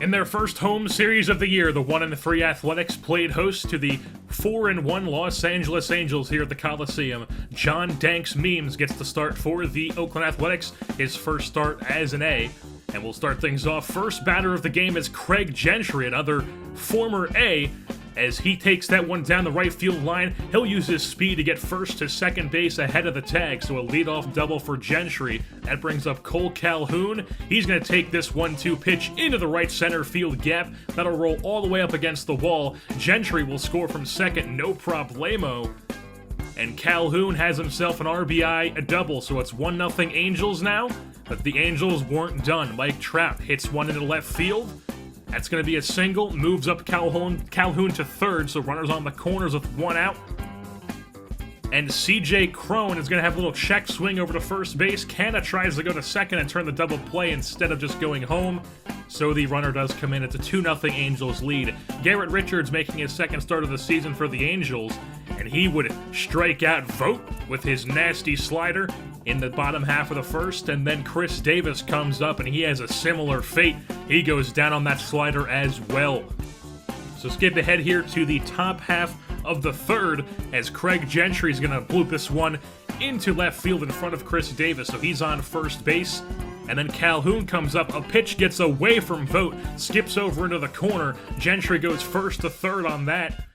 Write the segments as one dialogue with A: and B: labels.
A: In their first home series of the year, the 1-3 Athletics played host to the 4-1 Los Angeles Angels here at the Coliseum. John Danks Memes gets the start for the Oakland Athletics, his first start as an A. And we'll start things off. First batter of the game is Craig Gentry, another former A. As he takes that one down the right field line, he'll use his speed to get first to second base ahead of the tag, so a leadoff double for Gentry. That brings up Cole Calhoun. He's going to take this 1-2 pitch into the right center field gap. That'll roll all the way up against the wall. Gentry will score from second, no problemo. And Calhoun has himself an RBI, a double, so it's 1-0 Angels now. But the Angels weren't done. Mike Trout hits one into left field. That's going to be a single, moves up Calhoun to third, so runners on the corners with one out. And CJ Crone is going to have a little check swing over to first base. Canna tries to go to second and turn the double play instead of just going home. So the runner does come in. It's a 2-0 Angels lead. Garrett Richards making his second start of the season for the Angels, and he would strike out Vogt with his nasty slider in the bottom half of the first, and then Chris Davis comes up and he has a similar fate. He goes down on that slider as well. So skip ahead here to the top half of the third as Craig Gentry is going to bloop this one into left field in front of Chris Davis, so he's on first base. And then Calhoun comes up, a pitch gets away from Vogt, skips over into the corner. Gentry goes first to third on that.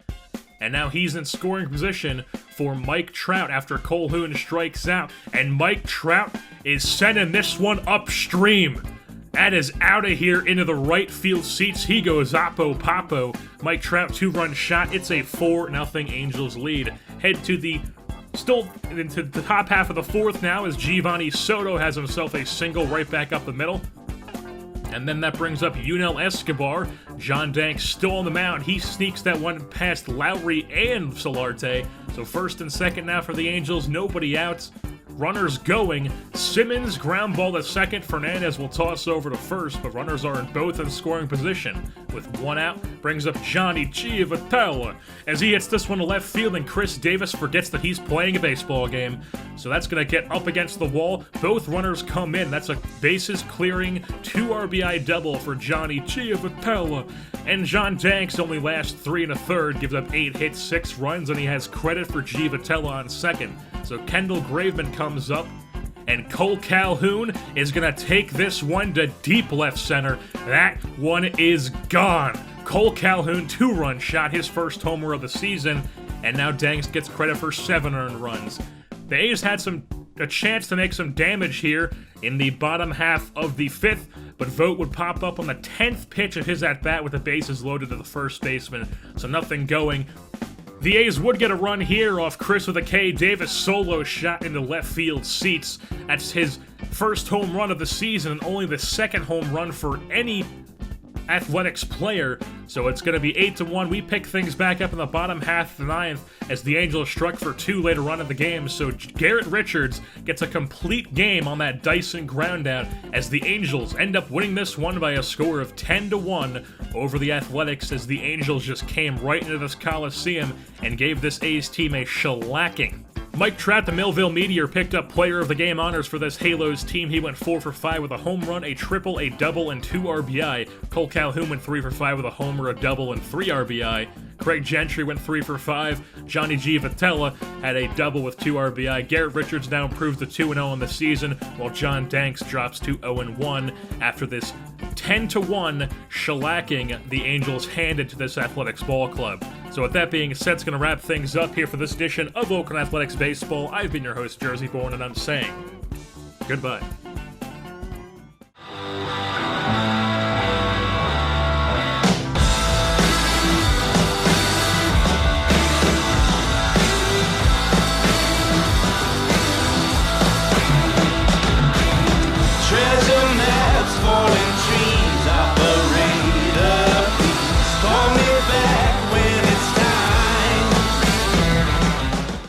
A: And now he's in scoring position for Mike Trout after Calhoun strikes out. And Mike Trout is sending this one upstream. That is out of here into the right field seats. He goes Oppo Popo. Mike Trout 2-run shot. It's a 4-0 Angels lead. Head to the still into the top half of the fourth now as Giovanni Soto has himself a single right back up the middle. And then that brings up Yunel Escobar. John Danks still on the mound. He sneaks that one past Lowry and Solarte. So first and second now for the Angels. Nobody out. Runners going. Simmons ground ball to second. Fernandez will toss over to first, but runners are both in scoring position. With one out, brings up Johnny Giavotella as he hits this one to left field, and Chris Davis forgets that he's playing a baseball game. So that's going to get up against the wall. Both runners come in. That's a bases clearing 2 RBI double for Johnny Giavotella. And John Danks only lasts 3 1/3, gives up 8 hits, 6 runs, and he has credit for Giavotella on second. So Kendall Graveman comes up, and Cole Calhoun is going to take this one to deep left center. That one is gone. Cole Calhoun, 2-run shot, his first homer of the season, and now Danks gets credit for 7 earned runs. The A's had a chance to make some damage here in the bottom half of the fifth, but Vogt would pop up on the 10th pitch of his at-bat with the bases loaded to the first baseman, so nothing going. The A's would get a run here off Chris with a K. Davis solo shot into left field seats. That's his first home run of the season and only the second home run for any Athletics player. So it's going to be 8-1. We pick things back up in the bottom half of the ninth as the Angels struck for 2 later on in the game. So Garrett Richards gets a complete game on that Dyson groundout as the Angels end up winning this one by a score of 10-1 over the Athletics, as the Angels just came right into this Coliseum and gave this A's team a shellacking. Mike Trout, the Millville Meteor, picked up Player of the Game honors for this Halos team. He went 4 for 5 with a home run, a triple, a double, and 2 RBI. Cole Calhoun went 3 for 5 with a homer, a double, and 3 RBI. Craig Gentry went 3 for 5. Johnny Giavotella had a double with 2 RBI. Garrett Richards now improves to 2-0 in the season, while John Danks drops to 0-1 after this 10-1 shellacking the Angels handed to this Athletics ball club. So with that being said, it's going to wrap things up here for this edition of Oakland Athletics Baseball. I've been your host, Jersey Born, and I'm saying goodbye.